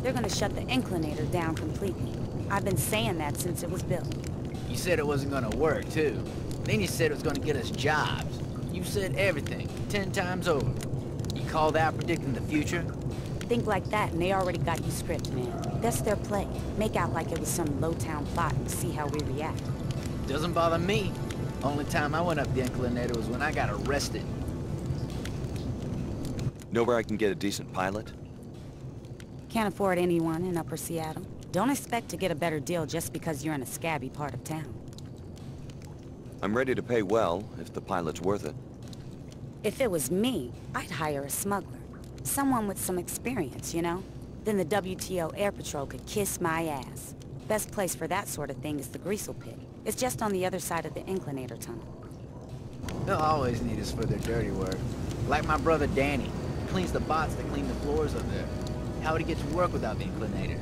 They're gonna shut the inclinator down completely. I've been saying that since it was built. You said it wasn't gonna work, too. Then you said it was gonna get us jobs. You said everything, 10 times over. You call that predicting the future? Think like that and they already got you script, man. That's their play. Make out like it was some low-town plot and see how we react. Doesn't bother me. Only time I went up the inclinator was when I got arrested. Know where I can get a decent pilot? Can't afford anyone in Upper Seattle. Don't expect to get a better deal just because you're in a scabby part of town. I'm ready to pay well, if the pilot's worth it. If it was me, I'd hire a smuggler. Someone with some experience, you know? Then the WTO Air Patrol could kiss my ass. Best place for that sort of thing is the Greasel Pit. It's just on the other side of the inclinator tunnel. They'll always need us for their dirty work. Like my brother Danny. Cleans the bots that clean the floors up there. How would he get to work without the inclinator?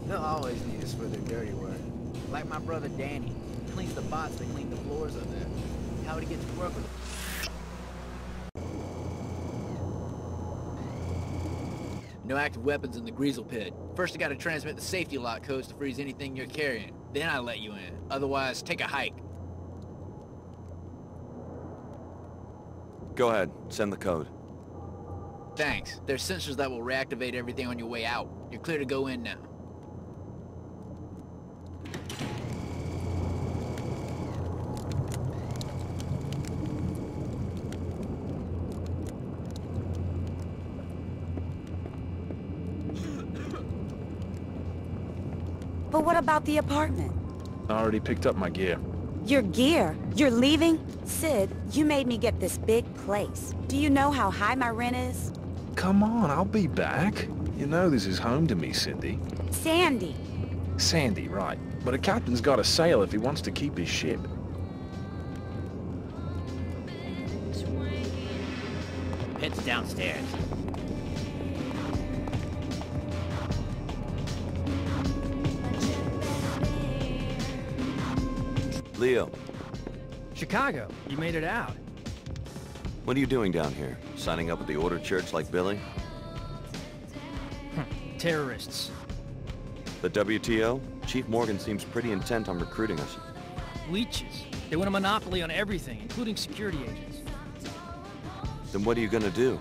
They'll always need us for their dirty work. Like my brother Danny. Cleans the bots that clean the floors up there. How would he get to work with them? No active weapons in the Greasel Pit. First I gotta transmit the safety lock codes to freeze anything you're carrying. Then I let you in. Otherwise, take a hike. Go ahead, send the code. Thanks. There's sensors that will reactivate everything on your way out. You're clear to go in now. But what about the apartment? I already picked up my gear. Your gear? You're leaving? Sid, you made me get this big place. Do you know how high my rent is? Come on, I'll be back. You know this is home to me, Cindy. Sandy. Sandy, right. But a captain's got to sail if he wants to keep his ship. Pit's downstairs. Leo, Chicago, you made it out. what are you doing down here? Signing up with the Order Church like Billy? Terrorists. The WTO? Chief Morgan seems pretty intent on recruiting us. Leeches. They want a monopoly on everything, including security agents. Then what are you gonna do?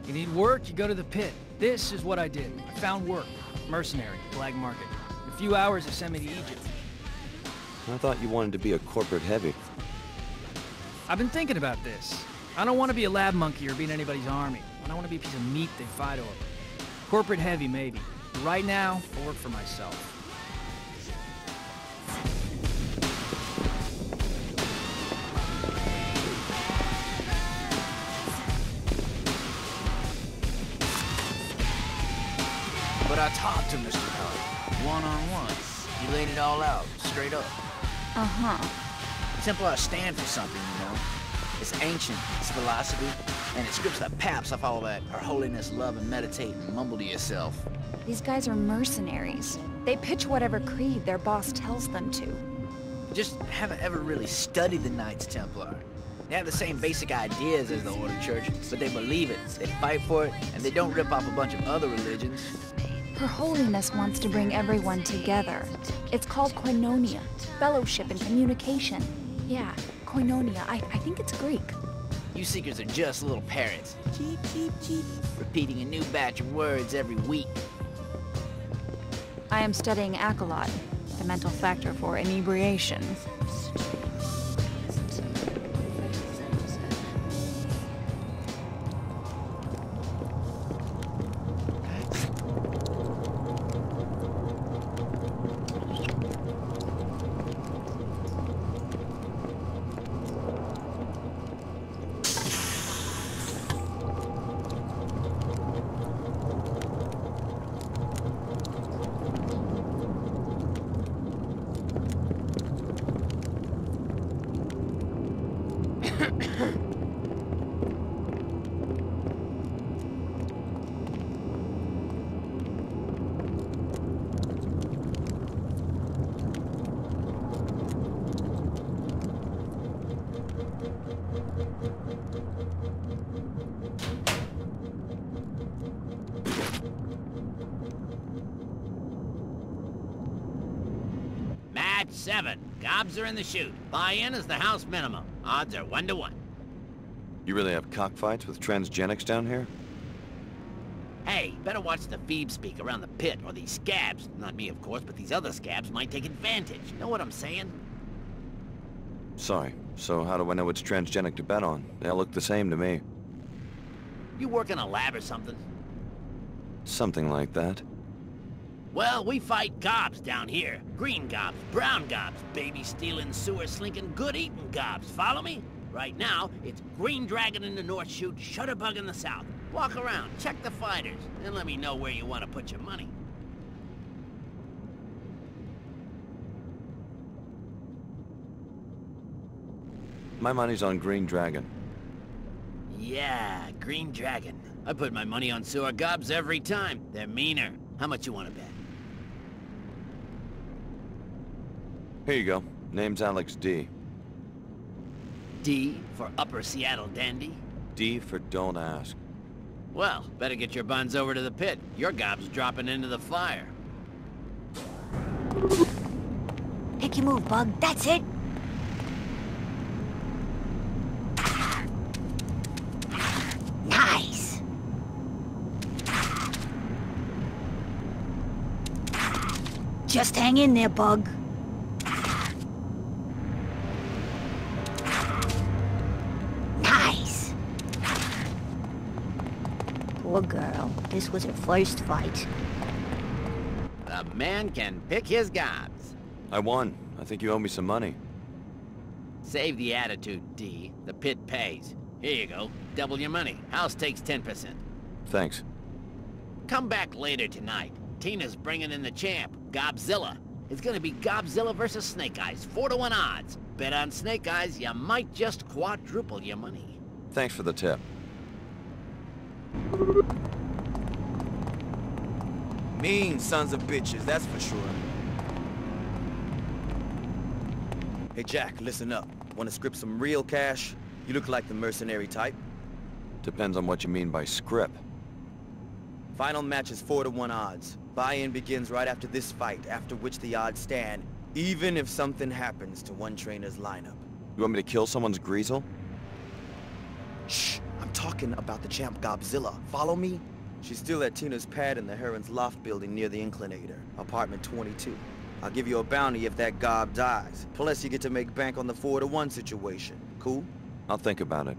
You need work, you go to the pit. This is what I did. I found work. Mercenary, black market. In a few hours, they sent me to Egypt. I thought you wanted to be a corporate heavy. I've been thinking about this. I don't want to be a lab monkey or be in anybody's army. I don't want to be a piece of meat they fight over. Corporate heavy, maybe. But right now, I work for myself. But I talked to Mr. Howard, one-on-one. He laid it all out, straight up. Templar stand for something, you know? It's ancient, it's philosophy, and it strips the paps off all that our holiness, love, and meditate and mumble to yourself. These guys are mercenaries. They pitch whatever creed their boss tells them to. Just haven't ever really studied the Knights Templar. They have the same basic ideas as the Order Church, but they believe it, they fight for it, and they don't rip off a bunch of other religions. Her Holiness wants to bring everyone together. It's called koinonia, fellowship and communication. Yeah, koinonia. I think it's Greek. You seekers are just little parrots. Cheep, cheep, cheep. Repeating a new batch of words every week. I am studying Accolot, the mental factor for inebriation. Match 7. Gobs are in the chute. Buy-in is the house minimum. Odds are 1 to 1. You really have cockfights with transgenics down here? Hey, better watch the Phoebe speak around the pit, or these scabs, not me of course, but these other scabs might take advantage. Know what I'm saying? Sorry. So how do I know which transgenic to bet on? They all look the same to me. You work in a lab or something? Something like that. Well, we fight gobs down here. Green gobs, brown gobs, baby-stealing, sewer-slinking, good-eating gobs. Follow me? Right now, it's Green Dragon in the north chute, Shutterbug in the south. Walk around, check the fighters, and let me know where you want to put your money. My money's on Green Dragon. Yeah, Green Dragon. I put my money on sewer gobs every time. They're meaner. How much you want to bet? Here you go. Name's Alex D. D for Upper Seattle Dandy? D for don't ask. Well, better get your buns over to the pit. Your gob's dropping into the fire. Pick your move, Bug. That's it. Nice. Just hang in there, Bug. Nice. Poor girl. This was her first fight. A man can pick his gobs. I won. I think you owe me some money. Save the attitude, D. The pit pays. Here you go. Double your money. House takes 10%. Thanks. Come back later tonight. Tina's bringing in the champ, Godzilla. It's gonna be Godzilla versus Snake Eyes, 4-to-1 odds. Bet on Snake Eyes, you might just quadruple your money. Thanks for the tip. Mean sons of bitches, that's for sure. Hey Jack, listen up. Want to script some real cash? You look like the mercenary type. Depends on what you mean by script. Final match is 4-to-1 odds. Buy-in begins right after this fight, after which the odds stand, even if something happens to one trainer's lineup. You want me to kill someone's greasel? Shh! I'm talking about the champ Godzilla. Follow me? She's still at Tina's pad in the Heron's Loft building near the Inclinator, apartment 22. I'll give you a bounty if that gob dies. Plus you get to make bank on the 4-to-1 situation. Cool? I'll think about it.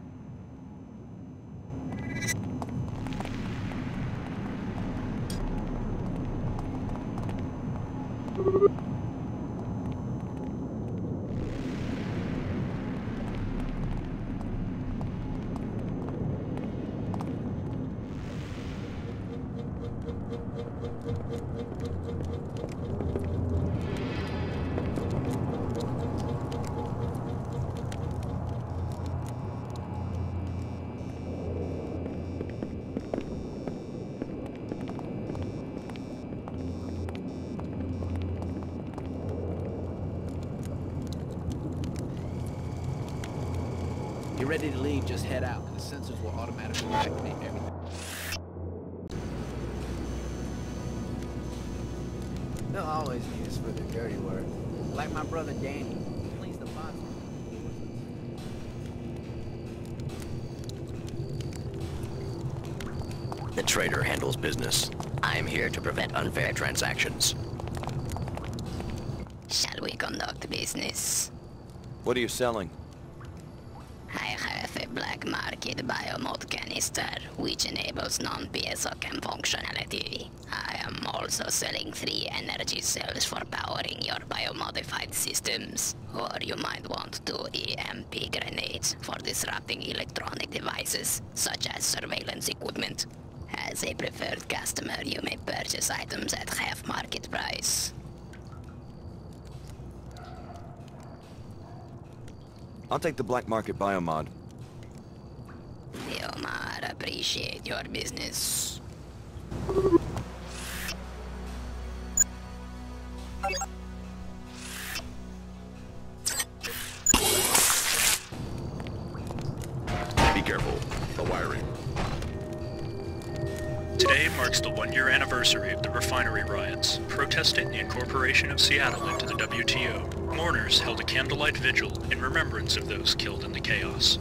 You're ready to leave, just head out. The sensors will automatically activate everything. They'll always need us for their dirty work. Like my brother Danny. Cleans the box. The trader handles business. I am here to prevent unfair transactions. Shall we conduct business? What are you selling? I have a black market biomod canister, which enables non-piezo chem functionality. I am also selling 3 energy cells for powering your biomodified systems. Or you might want 2 EMP grenades for disrupting electronic devices, such as surveillance equipment. As a preferred customer, you may purchase items at half market price. I'll take the black market biomod. Yomar, appreciate your business. Be careful. The wiring. Today marks the 1-year anniversary of the refinery riots, protesting the incorporation of Seattle into the WTO. Mourners held a candlelight vigil in remembrance of those killed in the chaos.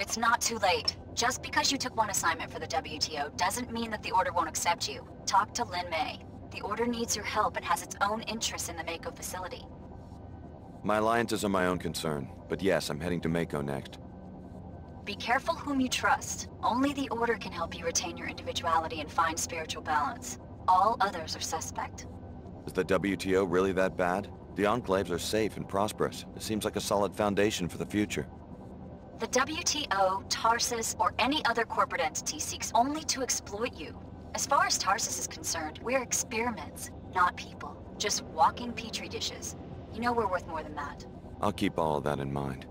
It's not too late. Just because you took one assignment for the WTO doesn't mean that the Order won't accept you. Talk to Lin May. The Order needs your help and has its own interests in the Mako facility. My alliances are my own concern, but yes, I'm heading to Mako next. Be careful whom you trust. Only the Order can help you retain your individuality and find spiritual balance. All others are suspect. Is the WTO really that bad? The Enclaves are safe and prosperous. It seems like a solid foundation for the future. The WTO, Tarsus, or any other corporate entity seeks only to exploit you. As far as Tarsus is concerned, we're experiments, not people. Just walking petri dishes. You know we're worth more than that. I'll keep all of that in mind.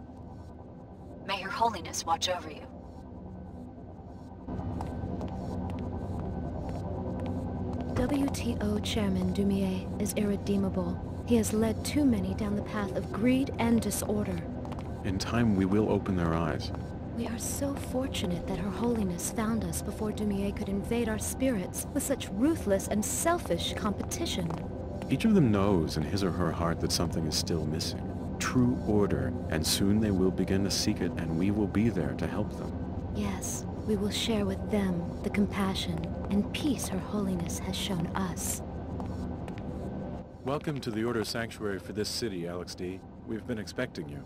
May Her Holiness watch over you. WTO Chairman Dumier is irredeemable. He has led too many down the path of greed and disorder. In time, we will open their eyes. We are so fortunate that Her Holiness found us before Dumier could invade our spirits with such ruthless and selfish competition. Each of them knows in his or her heart that something is still missing. True order, and soon they will begin to seek it, and we will be there to help them. Yes, we will share with them the compassion and peace Her Holiness has shown us. Welcome to the Order Sanctuary for this city, Alex D. We've been expecting you.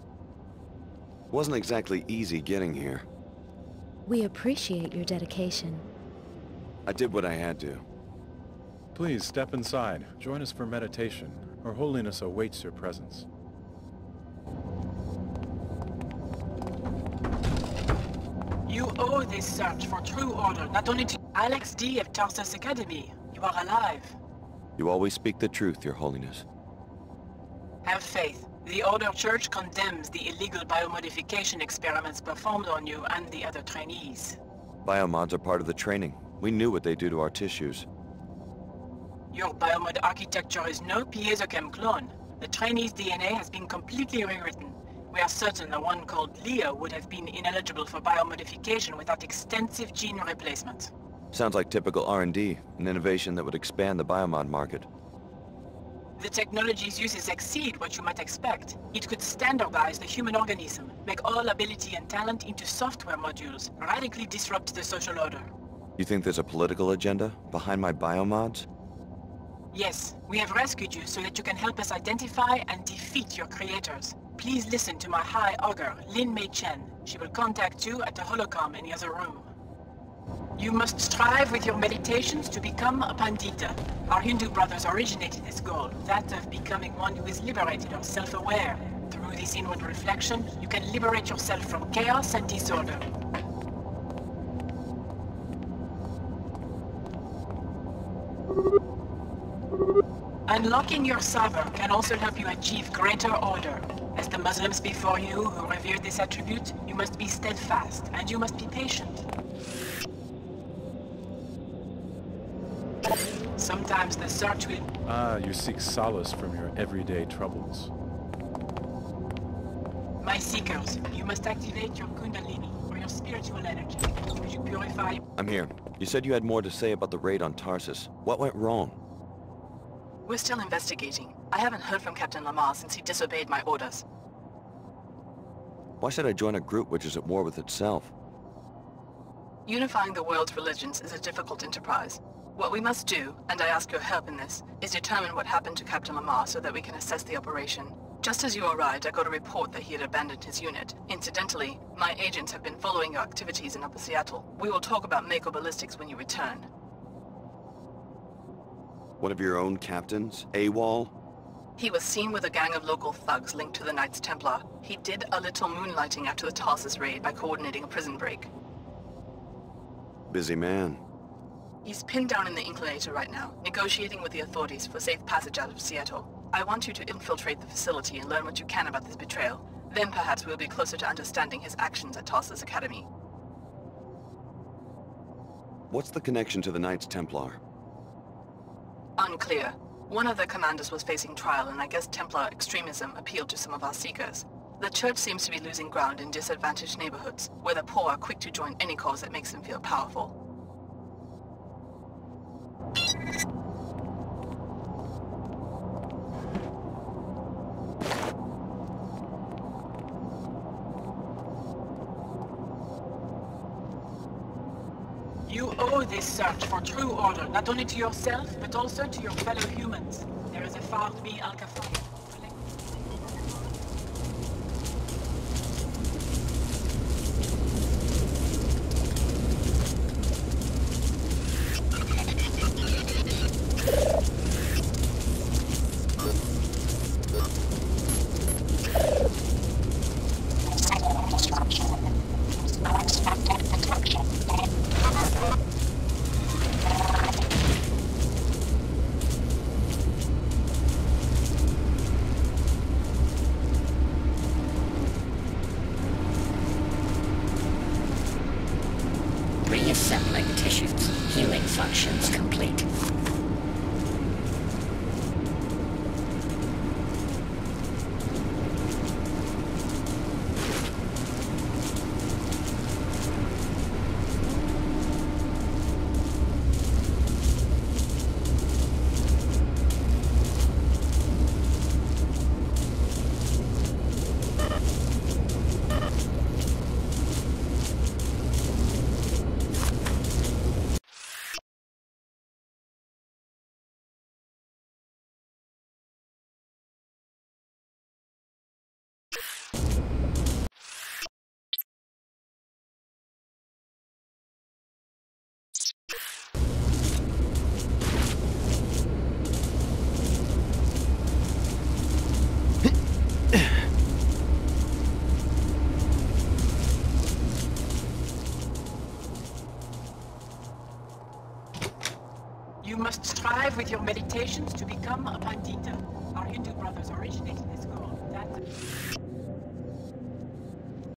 Wasn't exactly easy getting here. We appreciate your dedication. I did what I had to. Please step inside. Join us for meditation. Her Holiness awaits your presence. You owe this search for true order, not only to Alex D. of Tarsus Academy. You are alive. You always speak the truth, Your Holiness. Have faith. The Order Church condemns the illegal biomodification experiments performed on you and the other trainees. Biomods are part of the training. We knew what they do to our tissues. Your biomod architecture is no piezochem clone. The trainee's DNA has been completely rewritten. We are certain the one called Leo would have been ineligible for biomodification without extensive gene replacement. Sounds like typical R&D, an innovation that would expand the biomod market. The technology's uses exceed what you might expect. It could standardize the human organism, make all ability and talent into software modules, radically disrupt the social order. You think there's a political agenda behind my biomods? Yes, we have rescued you so that you can help us identify and defeat your creators. Please listen to my High Augur, Lin Mei Chen. She will contact you at the holocom in the other room. You must strive with your meditations to become a Pandita. Our Hindu brothers originated this goal, that of becoming one who is liberated or self-aware. Through this inward reflection, you can liberate yourself from chaos and disorder. Unlocking your sabr can also help you achieve greater order. As the Muslims before you who revered this attribute, you must be steadfast and you must be patient. Sometimes the search will... Ah, you seek solace from your everyday troubles. My seekers, you must activate your kundalini, or your spiritual energy. As you purify... I'm here. You said you had more to say about the raid on Tarsus. What went wrong? We're still investigating. I haven't heard from Captain Lamar since he disobeyed my orders. Why should I join a group which is at war with itself? Unifying the world's religions is a difficult enterprise. What we must do, and I ask your help in this, is determine what happened to Captain Lamar so that we can assess the operation. Just as you arrived, I got a report that he had abandoned his unit. Incidentally, my agents have been following your activities in Upper Seattle. We will talk about Mako Ballistics when you return. One of your own captains? AWOL? He was seen with a gang of local thugs linked to the Knights Templar. He did a little moonlighting after the Tarsus raid by coordinating a prison break. Busy man. He's pinned down in the Inclinator right now, negotiating with the authorities for safe passage out of Seattle. I want you to infiltrate the facility and learn what you can about this betrayal. Then perhaps we'll be closer to understanding his actions at Tarsus Academy. What's the connection to the Knights Templar? Unclear. One of the commanders was facing trial, and I guess Templar extremism appealed to some of our seekers. The Church seems to be losing ground in disadvantaged neighborhoods, where the poor are quick to join any cause that makes them feel powerful. You owe this search for true order, not only to yourself, but also to your fellow humans. There is a Fard B Al-Kafar. Reassembling tissues. Healing functions complete. You must strive with your meditations to become a Pandita. Our Hindu brothers originated this goal.